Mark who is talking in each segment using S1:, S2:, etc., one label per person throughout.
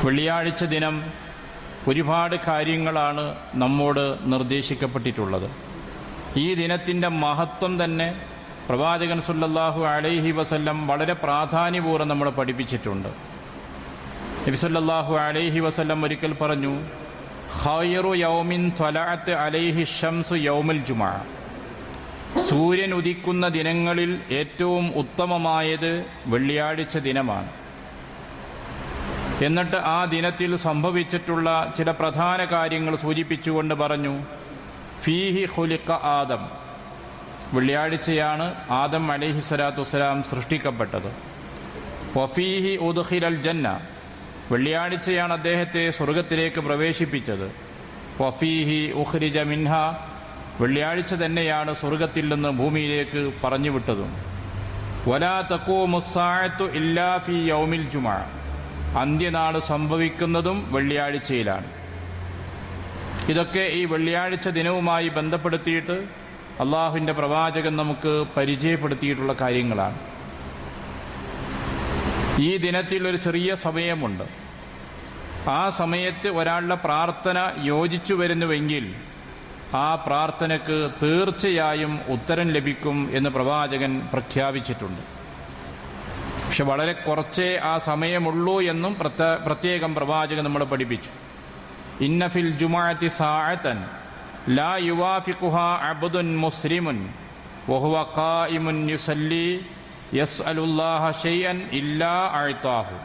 S1: വെള്ളിയാഴ്ച ദിനം ഒരുപാട് കാര്യങ്ങളാണ് നമ്മോട് നിർദ്ദേശിക്കപ്പെട്ടിട്ടുള്ളത്. ഈ ദിനത്തിൻ്റെ മഹത്വം തന്നെ പ്രവാചകൻ സല്ലല്ലാഹു അലൈഹി വസല്ലം വളരെ പ്രാധാന്യപൂർവ്വം നമ്മളെ പഠിപ്പിച്ചിട്ടുണ്ട്. നബി സല്ലല്ലാഹു അലൈഹി വസല്ലം ഒരിക്കൽ പറഞ്ഞു, ഖൈറു യൗമിൻ ത്വലഅത് അലൈഹി ശംസു യൗമുൽ ജുമുഅ. സൂര്യൻ ഉദിക്കുന്ന ദിനങ്ങളിൽ ഏറ്റവും ഉത്തമമായത് വെള്ളിയാഴ്ച ദിനമാണ്. എന്നിട്ട് ആ ദിനത്തിൽ സംഭവിച്ചിട്ടുള്ള ചില പ്രധാന കാര്യങ്ങൾ സൂചിപ്പിച്ചുകൊണ്ട് പറഞ്ഞു, ഫീഹി ഖുലിഖ ആദം. വെള്ളിയാഴ്ചയാണ് ആദം അലൈഹി സ്വലാത്തു വസ്സലാം സൃഷ്ടിക്കപ്പെട്ടത്. വഫീഹി ഉദ്ഖിലൽ ജന്ന. വെള്ളിയാഴ്ചയാണ് അദ്ദേഹത്തെ സ്വർഗത്തിലേക്ക് പ്രവേശിപ്പിച്ചത്. വഫീഹി ഉഖ്രിജ മിൻഹ. വെള്ളിയാഴ്ച തന്നെയാണ് സ്വർഗത്തിൽ നിന്ന് ഭൂമിയിലേക്ക് പറഞ്ഞുവിട്ടതും. വലാ തഖൂമുസ്സാഅത്തു ഇല്ലാ ഫീ യൗമിൽ ജുമുഅ. അന്ത്യനാൾ സംഭവിക്കുന്നതും വെള്ളിയാഴ്ചയിലാണ്. ഇതൊക്കെ ഈ വെള്ളിയാഴ്ച ദിനവുമായി ബന്ധപ്പെടുത്തിയിട്ട് അള്ളാഹുവിൻ്റെ പ്രവാചകൻ നമുക്ക് പരിചയപ്പെടുത്തിയിട്ടുള്ള കാര്യങ്ങളാണ്. ഈ ദിനത്തിൽ ഒരു ചെറിയ സമയമുണ്ട്. ആ സമയത്ത് ഒരാളുടെ പ്രാർത്ഥന യോജിച്ചു വരുന്നുവെങ്കിൽ ആ പ്രാർത്ഥനയ്ക്ക് തീർച്ചയായും ഉത്തരം ലഭിക്കും എന്ന് പ്രവാചകൻ പ്രഖ്യാപിച്ചിട്ടുണ്ട്. പക്ഷെ വളരെ കുറച്ചേ ആ സമയമുള്ളൂ എന്നും പ്രത്യേകം പ്രവാചകൻ നമ്മളെ പഠിപ്പിച്ചു. ഇന്ന ഫിൽ ജുമുഅത്തി സാഅതൻ ലാ യുവാഫിഖുഹാ അബ്ദുൻ മുസ്ലിമുൻ വഹുവ ഖായിമുൻ യുസല്ലി യസ്അലുല്ലാഹ ശൈഅൻ ഇല്ലാ അഅതാഹു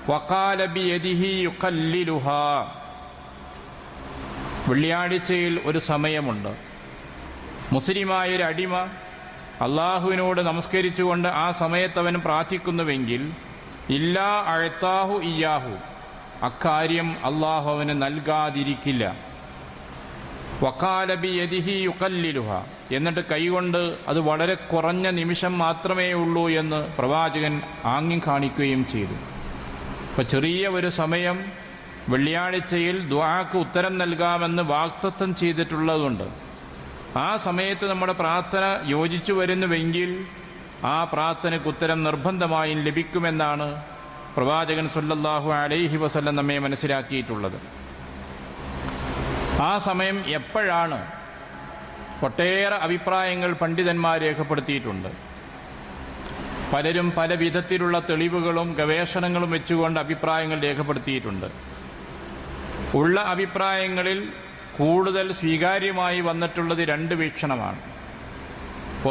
S1: വഖാല ബിയദിഹി യുഖല്ലിലുഹാ. വെള്ളിയാഴ്ചയിൽ ഒരു സമയമുണ്ട്. മുസ്ലിമായൊരു അടിമ അള്ളാഹുവിനോട് നമസ്കരിച്ചുകൊണ്ട് ആ സമയത്ത് അവൻ പ്രാർത്ഥിക്കുന്നുവെങ്കിൽ ഇല്ലാ അഅതാഹു ഇയ്യാഹു, അക്കാര്യം അള്ളാഹു അവന് നൽകാതിരിക്കില്ല. വഖാല ബിയദിഹി യുഖല്ലിലുഹ, എന്നിട്ട് കൈകൊണ്ട് അത് വളരെ കുറഞ്ഞ നിമിഷം മാത്രമേ ഉള്ളൂ എന്ന് പ്രവാചകൻ ആംഗ്യം കാണിക്കുകയും ചെയ്തു. അപ്പോൾ ചെറിയ ഒരു സമയം വെള്ളിയാഴ്ചയിൽ ദുആക്ക് ഉത്തരം നൽകാമെന്ന് വാഗ്ദത്തം ചെയ്തിട്ടുള്ളതുകൊണ്ട് ആ സമയത്ത് നമ്മുടെ പ്രാർത്ഥന യോജിച്ചു വരുന്നുവെങ്കിൽ ആ പ്രാർത്ഥനയ്ക്ക് ഉത്തരം നിർബന്ധമായും ലഭിക്കുമെന്നാണ് പ്രവാചകൻ സല്ലല്ലാഹു അലൈഹി വസല്ലം നമ്മെ മനസ്സിലാക്കിയിട്ടുള്ളത്. ആ സമയം എപ്പോഴാണ്? ഒട്ടേറെ അഭിപ്രായങ്ങൾ പണ്ഡിതന്മാർ രേഖപ്പെടുത്തിയിട്ടുണ്ട്. പലരും പല വിധത്തിലുള്ള തെളിവുകളും ഗവേഷണങ്ങളും വെച്ചുകൊണ്ട് അഭിപ്രായങ്ങൾ രേഖപ്പെടുത്തിയിട്ടുണ്ട്. ഉള്ള അഭിപ്രായങ്ങളിൽ കൂടുതൽ സ്വീകാര്യമായി വന്നിട്ടുള്ളത് രണ്ട് വീക്ഷണമാണ്.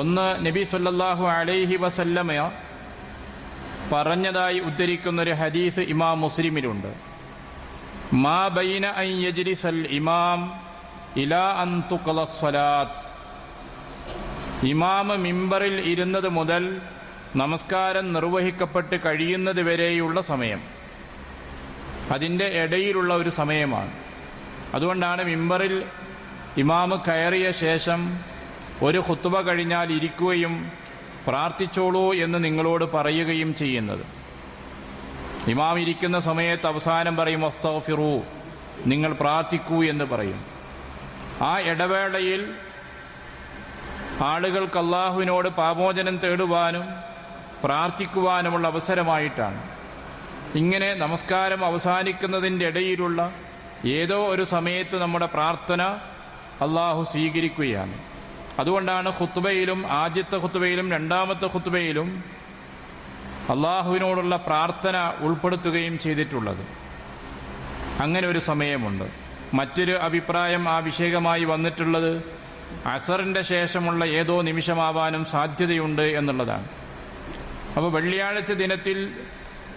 S1: ഒന്ന്, നബി സല്ലല്ലാഹു അലൈഹി വസല്ലമ പറഞ്ഞതായി ഉദ്ധരിക്കുന്നൊരു ഹദീസ് ഇമാം മുസ്ലിമിലുണ്ട്. മാ ബൈന അൻ യജ്ലിസൽ ഇമാം ഇലാ അൻ തുഖ്ളസ് സ്വലാത്ത്. ഇമാം മിമ്പറിൽ ഇരുന്നത് മുതൽ നമസ്കാരം നിർവഹിക്കപ്പെട്ട് കഴിയുന്നത് വരെയുള്ള സമയം, അതിൻ്റെ ഇടയിലുള്ള ഒരു സമയമാണ്. അതുകൊണ്ടാണ് മിമ്പറിൽ ഇമാം കയറിയ ശേഷം ഒരു ഖുത്ബ കഴിഞ്ഞാൽ ഇരിക്കുകയും പ്രാർത്ഥിച്ചോളൂ എന്ന് നിങ്ങളോട് പറയുകയും ചെയ്യുന്നത്. ഇമാം ഇരിക്കുന്ന സമയത്ത് അവസാനം പറയും അസ്തഗ്ഫിറൂ, നിങ്ങൾ പ്രാർത്ഥിക്കൂ എന്ന് പറയും. ആ ഇടവേളയിൽ ആളുകൾക്ക് അള്ളാഹുവിനോട് പാപമോചനം തേടുവാനും പ്രാർത്ഥിക്കുവാനുമുള്ള അവസരമായിട്ടാണ്. ഇങ്ങനെ നമസ്കാരം അവസാനിക്കുന്നതിൻ്റെ ഇടയിലുള്ള ഏതോ ഒരു സമയത്ത് നമ്മുടെ പ്രാർത്ഥന അള്ളാഹു സ്വീകരിക്കുകയാണ്. അതുകൊണ്ടാണ് ഖുത്ബയിലും, ആദ്യത്തെ ഖുത്ബയിലും രണ്ടാമത്തെ ഖുത്ബയിലും അള്ളാഹുവിനോടുള്ള പ്രാർത്ഥന ഉൾപ്പെടുത്തുകയും ചെയ്തിട്ടുള്ളത്. അങ്ങനെ ഒരു സമയമുണ്ട്. മറ്റൊരു അഭിപ്രായം ആ വിഷയമായി വന്നിട്ടുള്ളത് അസറിൻ്റെ ശേഷമുള്ള ഏതോ നിമിഷമാവാനും സാധ്യതയുണ്ട് എന്നുള്ളതാണ്. അപ്പോൾ വെള്ളിയാഴ്ച ദിനത്തിൽ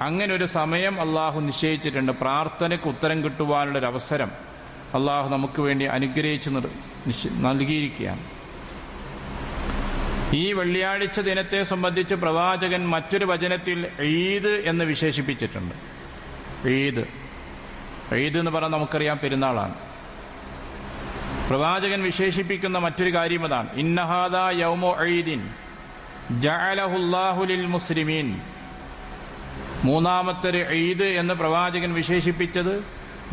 S1: അങ്ങനെ ഒരു സമയം അള്ളാഹു നിശ്ചയിച്ചിട്ടുണ്ട്. പ്രാർത്ഥനയ്ക്ക് ഉത്തരം കിട്ടുവാനുള്ളൊരവസരം അള്ളാഹു നമുക്ക് വേണ്ടി അനുഗ്രഹിച്ച് നൽകിയിരിക്കുകയാണ്. ഈ വെള്ളിയാഴ്ച ദിനത്തെ സംബന്ധിച്ച് പ്രവാചകൻ മറ്റൊരു വചനത്തിൽ ഈദ് എന്ന് വിശേഷിപ്പിച്ചിട്ടുണ്ട്. ഈദ് എന്ന് പറഞ്ഞാൽ നമുക്കറിയാം പെരുന്നാളാണ്. പ്രവാചകൻ വിശേഷിപ്പിക്കുന്ന മറ്റൊരു കാര്യം അതാണ്, ഇന്നഹാദാ യൗമു ഈദിൻ ജഅലഹുല്ലാഹു ലിൽ മുസ്ലിമീൻ. മൂന്നാമത്തെ ഒരു ഈദ് എന്ന് പ്രവാചകൻ വിശേഷിപ്പിച്ചത്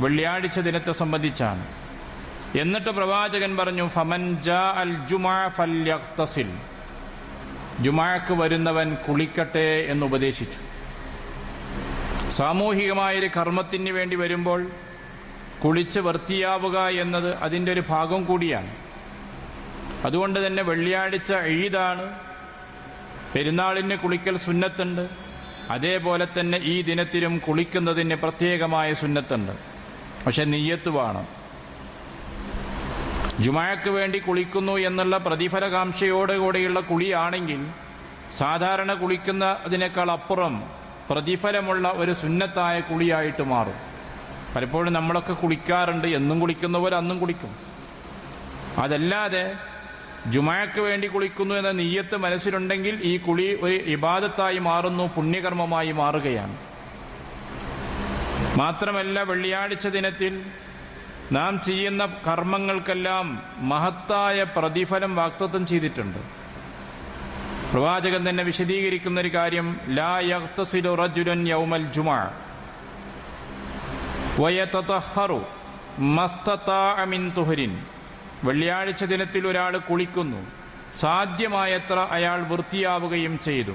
S1: വെള്ളിയാഴ്ച ദിനത്തെ സംബന്ധിച്ചാണ്. എന്നിട്ട് പ്രവാചകൻ പറഞ്ഞു, ഫമൻ ജാഅൽ ജുമുഅ ഫല്യഗ്തസിൽ. ജുമുഅക്ക് വരുന്നവൻ കുളിക്കട്ടെ എന്ന് ഉപദേശിച്ചു. സാമൂഹികമായൊരു കർമ്മത്തിന് വേണ്ടി വരുമ്പോൾ കുളിച്ച് വൃത്തിയാവുക എന്നത് അതിൻ്റെ ഒരു ഭാഗം കൂടിയാണ്. അതുകൊണ്ട് തന്നെ വെള്ളിയാഴ്ച ഈദാണ്, പെരുന്നാളിന് കുളിക്കൽ സുന്നത്തുണ്ട്. അതേപോലെ തന്നെ ഈ ദിനത്തിലും കുളിക്കുന്നതിന് പ്രത്യേകമായ സുന്നത്തുണ്ട്. പക്ഷെ നിയ്യത്ത് വേണം. ജുമാക്ക് വേണ്ടി കുളിക്കുന്നു എന്നുള്ള പ്രതിഫലകാംക്ഷയോടുകൂടിയുള്ള കുളിയാണെങ്കിൽ സാധാരണ കുളിക്കുന്നതിനേക്കാൾ അപ്പുറം പ്രതിഫലമുള്ള ഒരു സുന്നത്തായ കുളിയായിട്ട് മാറും. പലപ്പോഴും നമ്മളൊക്കെ കുളിക്കാറുണ്ട്, എന്നും കുളിക്കുന്നവർ അന്നും കുളിക്കും. അതല്ലാതെ ജുമാക്ക് വേണ്ടി കുളിക്കുന്നു എന്ന നിയ്യത്ത് മനസ്സിലുണ്ടെങ്കിൽ ഈ കുളി ഒരു ഇബാദത്തായി മാറുന്നു, പുണ്യകർമ്മമായി മാറുകയാണ്. മാത്രമല്ല, വെള്ളിയാഴ്ച ദിനത്തിൽ നാം ചെയ്യുന്ന കർമ്മങ്ങൾക്കെല്ലാം മഹത്തായ പ്രതിഫലം വാഗ്ദത്തം ചെയ്തിട്ടുണ്ട്. പ്രവാചകൻ തന്നെ വിശദീകരിക്കുന്ന ഒരു കാര്യം, ലാ യഗ്തസിലു റജുലുൻ യൗമൽ ജുമുഅ വയതതഹറു മസ്തതാഅ മിൻ തുഹരിൻ. വെള്ളിയാഴ്ച ദിനത്തിൽ ഒരാൾ കുളിക്കുന്നു, സാധ്യമായത്ര അയാൾ വൃത്തിയാവുകയും ചെയ്തു.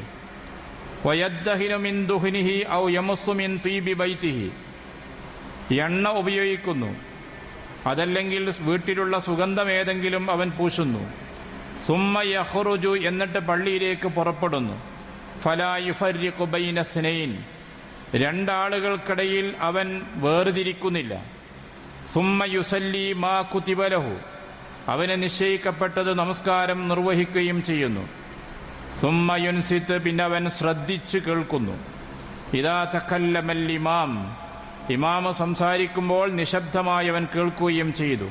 S1: വയദ്ദഹിനു മിൻ ദുഹ്നിഹി ഔ യമസ്സു മിൻ തീബി ബൈതിഹി. എണ്ണ ഉപയോഗിക്കുന്നു, അതല്ലെങ്കിൽ വീട്ടിലുള്ള സുഗന്ധം ഏതെങ്കിലും അവൻ പൂശുന്നു. സുമ്മ യഖ്റുജു, എന്നിട്ട് പള്ളിയിലേക്ക് പുറപ്പെടുന്നു. ഫലാ യുഫർരിഖു ബൈന സ്നൈൻ, രണ്ടാളുകൾക്കിടയിൽ അവൻ വേർതിരിക്കുന്നില്ല. സുമ്മ യുസല്ലി മാ കുതിബ ലഹു, അവന് നിശ്ചയിക്കപ്പെട്ടത് നമസ്കാരം നിർവഹിക്കുകയും ചെയ്യുന്നു. സുമ്മ യുൻസിത്ത്, പിന്നെ അവൻ ശ്രദ്ധിച്ചു കേൾക്കുന്നു. ഇദാ തകല്ലമൽ ഇമാം, ഇമാമ സംസാരിക്കുമ്പോൾ നിശബ്ദമായി അവൻ കേൾക്കുകയും ചെയ്തു.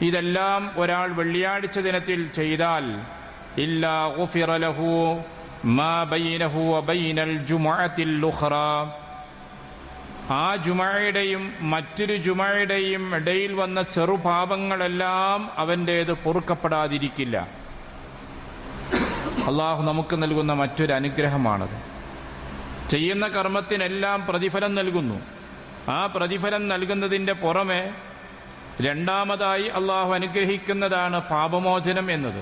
S1: ഇതെല്ലാം ഒരാൾ വെള്ളിയാഴ്ച ദിനത്തിൽ ചെയ്താൽ ഇല്ലാ ഗുഫിറ ലഹു മാ ബൈനഹു വബൈനൽ ജുമുഅത്തിൽ ഉഖ്റാ, ആ ജുമുഅയുടെയും മറ്റൊരു ജുമുഅയുടെയും ഇടയിൽ വന്ന ചെറുപാപങ്ങളെല്ലാം അവൻ്റേത് പൊറുക്കപ്പെടാതിരിക്കില്ല. അള്ളാഹു നമുക്ക് നൽകുന്ന മറ്റൊരു അനുഗ്രഹമാണത്. ചെയ്യുന്ന കർമ്മത്തിനെല്ലാം പ്രതിഫലം നൽകുന്നു. ആ പ്രതിഫലം നൽകുന്നതിൻ്റെ പുറമെ രണ്ടാമതായി അള്ളാഹു അനുഗ്രഹിക്കുന്നതാണ് പാപമോചനം എന്നത്.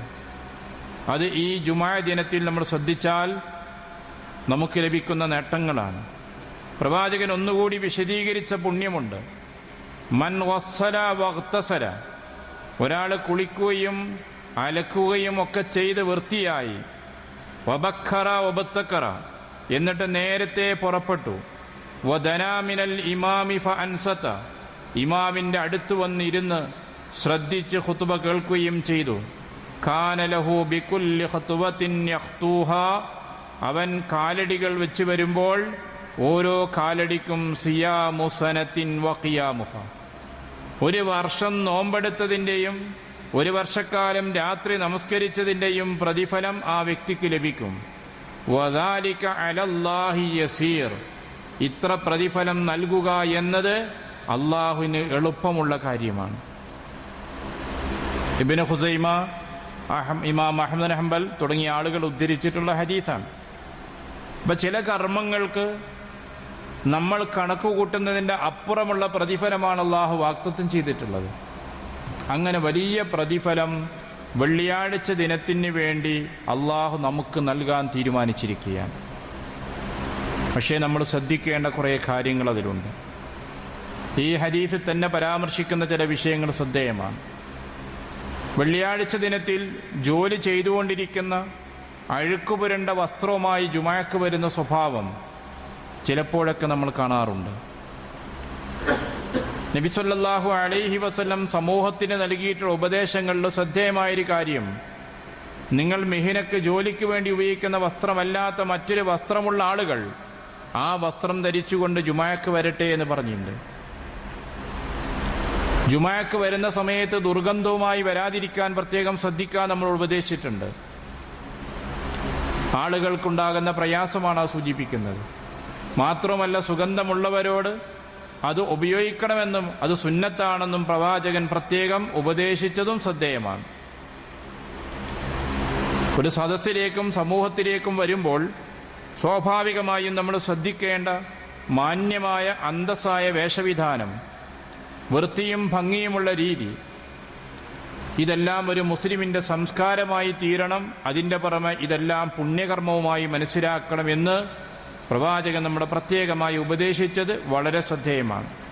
S1: അത് ഈ ജുമുഅ ദിനത്തിൽ നമ്മൾ ശ്രദ്ധിച്ചാൽ നമുക്ക് ലഭിക്കുന്ന നേട്ടങ്ങളാണ്. പ്രവാചകൻ ഒന്നുകൂടി വിശദീകരിച്ച പുണ്യമുണ്ട്. മൻ വസ്സല വഗ്തസല, ഒരാൾ കുളിക്കുകയും അലക്കുകയും ഒക്കെ ചെയ്ത് വൃത്തിയായി. വബക്കറ വബത്തക്കറ, എന്നിട്ട് നേരത്തെ പുറപ്പെട്ടു. വദനാ മിനൽ ഇമാമി ഫഅൻസത, ഇമാമിൻ്റെ അടുത്ത് വന്നിരുന്ന് ശ്രദ്ധിച്ച് ഖുതുബ കേൾക്കുകയും ചെയ്തു. കാന ലഹു ബികുല്ലി ഖുതുവത്തിൻ യഖ്തൂഹാ, അവൻ കാലടികൾ വെച്ച് വരുമ്പോൾ ഓരോ കാലടിക്കും സിയാമു സനത്തിൻ വഖിയാമുഹ, ഒരു വർഷം നോമ്പെടുത്തതിൻ്റെയും ഒരു വർഷക്കാലം രാത്രി നമസ്കരിച്ചതിൻ്റെയും പ്രതിഫലം ആ വ്യക്തിക്ക് ലഭിക്കും. വദാലിക അലല്ലാഹി യസീർ, ഇത്ര പ്രതിഫലം നൽകുക എന്നത് അള്ളാഹുവിന് എളുപ്പമുള്ള കാര്യമാണ്. ഇബ്നു ഖുസൈമ, ഇമാം അഹ്മദ് ബിൻ ഹംബൽ തുടങ്ങിയ ആളുകൾ ഉദ്ധരിച്ചിട്ടുള്ള ഹദീസാണ്. അപ്പം ചില കർമ്മങ്ങൾക്ക് നമ്മൾ കണക്ക് കൂട്ടുന്നതിൻ്റെ അപ്പുറമുള്ള പ്രതിഫലമാണ് അള്ളാഹു വാഗ്ദത്തം ചെയ്തിട്ടുള്ളത്. അങ്ങനെ വലിയ പ്രതിഫലം വെള്ളിയാഴ്ച ദിനത്തിന് വേണ്ടി അള്ളാഹു നമുക്ക് നൽകാൻ തീരുമാനിച്ചിരിക്കുകയാണ്. പക്ഷേ നമ്മൾ ശ്രദ്ധിക്കേണ്ട കുറേ കാര്യങ്ങൾ അതിലുണ്ട്. ഈ ഹദീസിൽ തന്നെ പരാമർശിക്കുന്ന ചില വിഷയങ്ങൾ ശ്രദ്ധേയമാണ്. വെള്ളിയാഴ്ച ദിനത്തിൽ ജോലി ചെയ്തുകൊണ്ടിരിക്കുന്ന അഴുക്കുപുരണ്ട വസ്ത്രവുമായി ജുമുഅക്ക് വരുന്ന സ്വഭാവം ചിലപ്പോഴൊക്കെ നമ്മൾ കാണാറുണ്ട്. നബി സല്ലല്ലാഹു അലൈഹി വസല്ലം സമൂഹത്തിന് നൽകിയിട്ടുള്ള ഉപദേശങ്ങളിൽ ശ്രദ്ധേയമായൊരു കാര്യം, നിങ്ങൾ മിഹിനക്ക് ജോലിക്ക് വേണ്ടി ഉപയോഗിക്കുന്ന വസ്ത്രമല്ലാത്ത മറ്റൊരു വസ്ത്രമുള്ള ആളുകൾ ആ വസ്ത്രം ധരിച്ചുകൊണ്ട് ജുമുഅക്ക് വരട്ടെ എന്ന് പറഞ്ഞിട്ടുണ്ട്. ജുമുഅക്ക് വരുന്ന സമയത്ത് ദുർഗന്ധവുമായി വരാതിരിക്കാൻ പ്രത്യേകം ശ്രദ്ധിക്കാൻ നമ്മൾ ഉപദേശിച്ചിട്ടുണ്ട്. ആളുകൾക്കുണ്ടാകുന്ന പ്രയാസമാണ് അത് സൂചിപ്പിക്കുന്നത്. മാത്രമല്ല, സുഗന്ധമുള്ളവരോട് അത് ഉപയോഗിക്കണമെന്നും അത് സുന്നത്താണെന്നും പ്രവാചകൻ പ്രത്യേകം ഉപദേശിച്ചതും ശ്രദ്ധേയമാണ്. ഒരു സദസ്സിലേക്കും സമൂഹത്തിലേക്കും വരുമ്പോൾ സ്വാഭാവികമായും നമ്മൾ ശ്രദ്ധിക്കേണ്ട മാന്യമായ അന്തസ്സായ വേഷവിധാനം, വൃത്തിയും ഭംഗിയുമുള്ള രീതി, ഇതെല്ലാം ഒരു മുസ്ലിമിൻ്റെ സംസ്കാരമായി തീരണം. അതിൻ്റെ പുറമെ ഇതെല്ലാം പുണ്യകർമ്മവുമായി മനസ്സിലാക്കണമെന്ന് പ്രവാചകൻ നമ്മളെ പ്രത്യേകമായി ഉപദേശിച്ചത് വളരെ ശ്രദ്ധേയമാണ്.